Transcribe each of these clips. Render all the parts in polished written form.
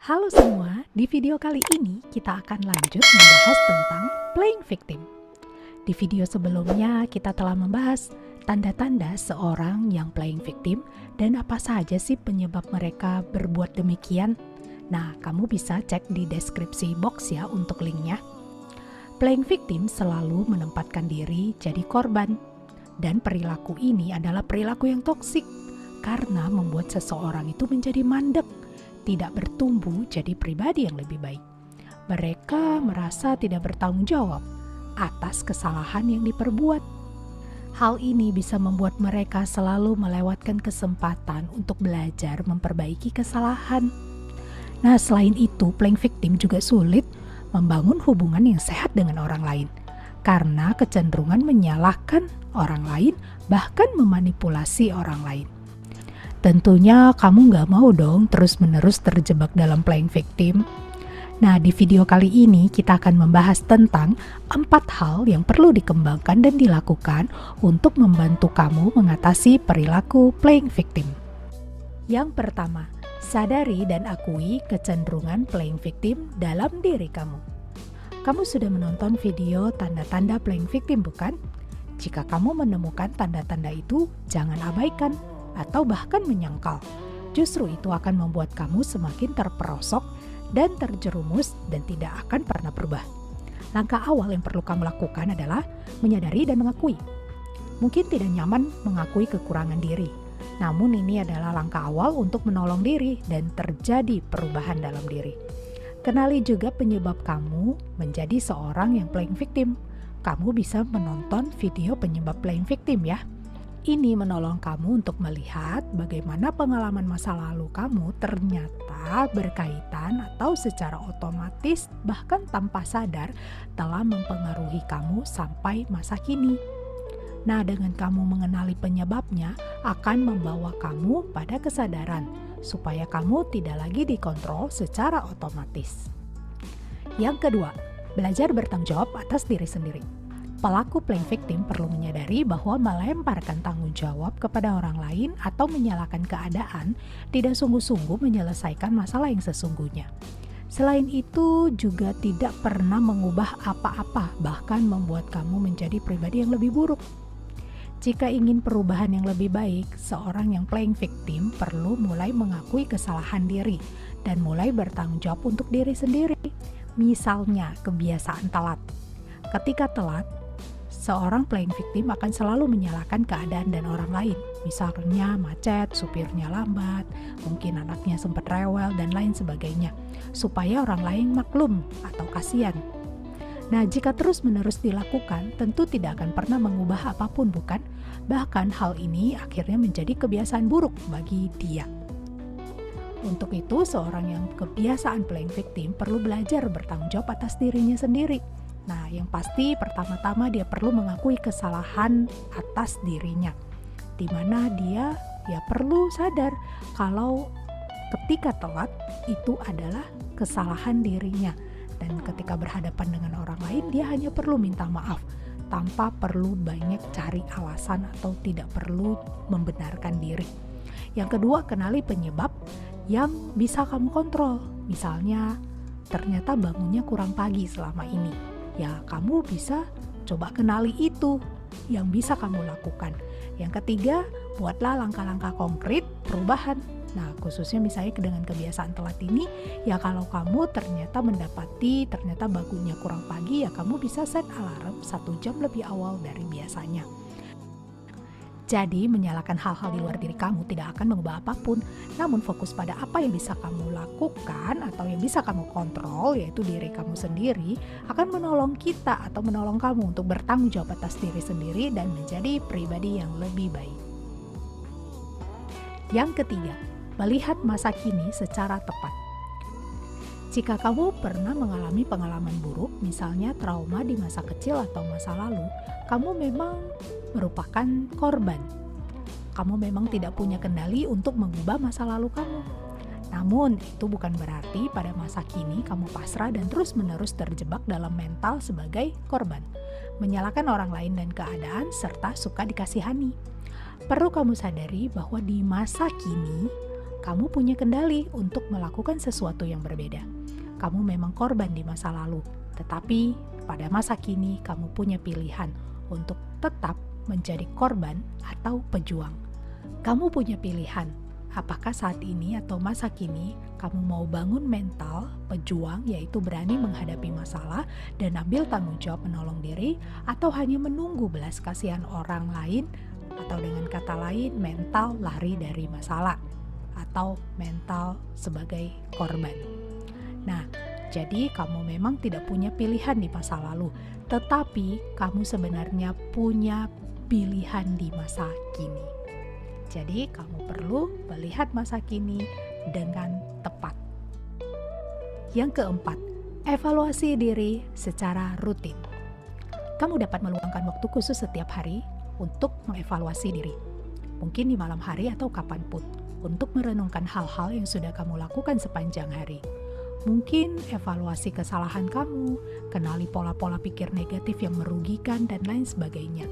Halo semua, di video kali ini kita akan lanjut membahas tentang playing victim. Di video sebelumnya kita telah membahas tanda-tanda seorang yang playing victim dan apa saja sih penyebab mereka berbuat demikian. Nah, kamu bisa cek di deskripsi box ya untuk linknya. Playing victim selalu menempatkan diri jadi korban, dan perilaku ini adalah perilaku yang toksik karena membuat seseorang itu menjadi mandek, tidak bertumbuh jadi pribadi yang lebih baik. Mereka merasa tidak bertanggung jawab atas kesalahan yang diperbuat. Hal ini bisa membuat mereka selalu melewatkan kesempatan untuk belajar memperbaiki kesalahan. Nah, selain itu, playing victim juga sulit membangun hubungan yang sehat dengan orang lain karena kecenderungan menyalahkan orang lain, bahkan memanipulasi orang lain. Tentunya kamu gak mau dong terus-menerus terjebak dalam playing victim. Nah, di video kali ini kita akan membahas tentang 4 hal yang perlu dikembangkan dan dilakukan untuk membantu kamu mengatasi perilaku playing victim. Yang pertama, sadari dan akui kecenderungan playing victim dalam diri kamu. Kamu sudah menonton video tanda-tanda playing victim, bukan? Jika kamu menemukan tanda-tanda itu, jangan abaikan atau bahkan menyangkal. Justru itu akan membuat kamu semakin terperosok dan terjerumus dan tidak akan pernah berubah. Langkah awal yang perlu kamu lakukan adalah menyadari dan mengakui. Mungkin tidak nyaman mengakui kekurangan diri, namun ini adalah langkah awal untuk menolong diri dan terjadi perubahan dalam diri. Kenali juga penyebab kamu menjadi seorang yang playing victim. Kamu bisa menonton video penyebab playing victim ya. Ini menolong kamu untuk melihat bagaimana pengalaman masa lalu kamu ternyata berkaitan atau secara otomatis bahkan tanpa sadar telah mempengaruhi kamu sampai masa kini. Nah, dengan kamu mengenali penyebabnya akan membawa kamu pada kesadaran supaya kamu tidak lagi dikontrol secara otomatis. Yang kedua, belajar bertanggung jawab atas diri sendiri. Pelaku playing victim perlu menyadari bahwa melemparkan tanggung jawab kepada orang lain atau menyalahkan keadaan tidak sungguh-sungguh menyelesaikan masalah yang sesungguhnya. Selain itu, juga tidak pernah mengubah apa-apa, bahkan membuat kamu menjadi pribadi yang lebih buruk. Jika ingin perubahan yang lebih baik, seorang yang playing victim perlu mulai mengakui kesalahan diri dan mulai bertanggung jawab untuk diri sendiri. Misalnya, kebiasaan telat. Ketika telat, seorang playing victim akan selalu menyalahkan keadaan dan orang lain. Misalnya macet, supirnya lambat, mungkin anaknya sempat rewel, dan lain sebagainya. Supaya orang lain maklum atau kasihan. Nah, jika terus-menerus dilakukan, tentu tidak akan pernah mengubah apapun, bukan? Bahkan hal ini akhirnya menjadi kebiasaan buruk bagi dia. Untuk itu, seorang yang kebiasaan playing victim perlu belajar bertanggung jawab atas dirinya sendiri. Nah, yang pasti pertama-tama dia perlu mengakui kesalahan atas dirinya, di mana dia perlu sadar kalau ketika telat itu adalah kesalahan dirinya, dan ketika berhadapan dengan orang lain dia hanya perlu minta maaf tanpa perlu banyak cari alasan atau tidak perlu membenarkan diri. Yang kedua, kenali penyebab yang bisa kamu kontrol. Misalnya ternyata bangunnya kurang pagi selama ini. Ya, kamu bisa coba kenali itu yang bisa kamu lakukan. Yang ketiga, buatlah langkah-langkah konkret perubahan. Nah, khususnya misalnya dengan kebiasaan telat ini, ya kalau kamu ternyata mendapati ternyata bangunnya kurang pagi, ya kamu bisa set alarm 1 jam lebih awal dari biasanya. Jadi, menyalahkan hal-hal di luar diri kamu tidak akan mengubah apapun, namun fokus pada apa yang bisa kamu lakukan atau yang bisa kamu kontrol, yaitu diri kamu sendiri, akan menolong kita atau menolong kamu untuk bertanggung jawab atas diri sendiri dan menjadi pribadi yang lebih baik. Yang ketiga, melihat masa kini secara tepat. Jika kamu pernah mengalami pengalaman buruk, misalnya trauma di masa kecil atau masa lalu, kamu memang merupakan korban. Kamu memang tidak punya kendali untuk mengubah masa lalu kamu. Namun, itu bukan berarti pada masa kini kamu pasrah dan terus-menerus terjebak dalam mental sebagai korban, menyalahkan orang lain dan keadaan, serta suka dikasihani. Perlu kamu sadari bahwa di masa kini, kamu punya kendali untuk melakukan sesuatu yang berbeda. Kamu memang korban di masa lalu, tetapi pada masa kini kamu punya pilihan untuk tetap menjadi korban atau pejuang. Kamu punya pilihan, apakah saat ini atau masa kini kamu mau bangun mental pejuang, yaitu berani menghadapi masalah dan ambil tanggung jawab menolong diri, atau hanya menunggu belas kasihan orang lain, atau dengan kata lain mental lari dari masalah atau mental sebagai korban. Nah, jadi kamu memang tidak punya pilihan di masa lalu, tetapi kamu sebenarnya punya pilihan di masa kini. Jadi kamu perlu melihat masa kini dengan tepat. Yang keempat, evaluasi diri secara rutin. Kamu dapat meluangkan waktu khusus setiap hari untuk mengevaluasi diri. Mungkin di malam hari atau kapanpun, untuk merenungkan hal-hal yang sudah kamu lakukan sepanjang hari. Mungkin evaluasi kesalahan kamu, kenali pola-pola pikir negatif yang merugikan, dan lain sebagainya.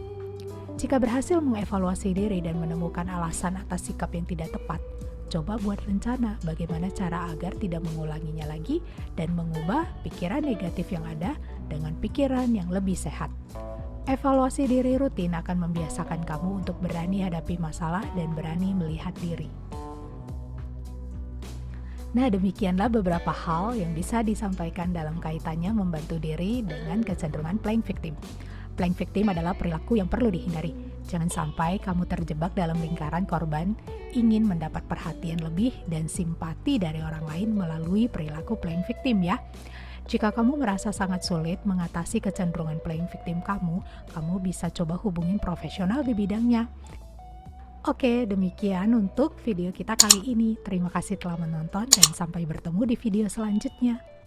Jika berhasil mengevaluasi diri dan menemukan alasan atas sikap yang tidak tepat, coba buat rencana bagaimana cara agar tidak mengulanginya lagi dan mengubah pikiran negatif yang ada dengan pikiran yang lebih sehat. Evaluasi diri rutin akan membiasakan kamu untuk berani hadapi masalah dan berani melihat diri. Nah, demikianlah beberapa hal yang bisa disampaikan dalam kaitannya membantu diri dengan kecenderungan playing victim. Playing victim adalah perilaku yang perlu dihindari. Jangan sampai kamu terjebak dalam lingkaran korban, ingin mendapat perhatian lebih dan simpati dari orang lain melalui perilaku playing victim ya. Jika kamu merasa sangat sulit mengatasi kecenderungan playing victim kamu bisa coba hubungin profesional di bidangnya. Oke, demikian untuk video kita kali ini. Terima kasih telah menonton dan sampai bertemu di video selanjutnya.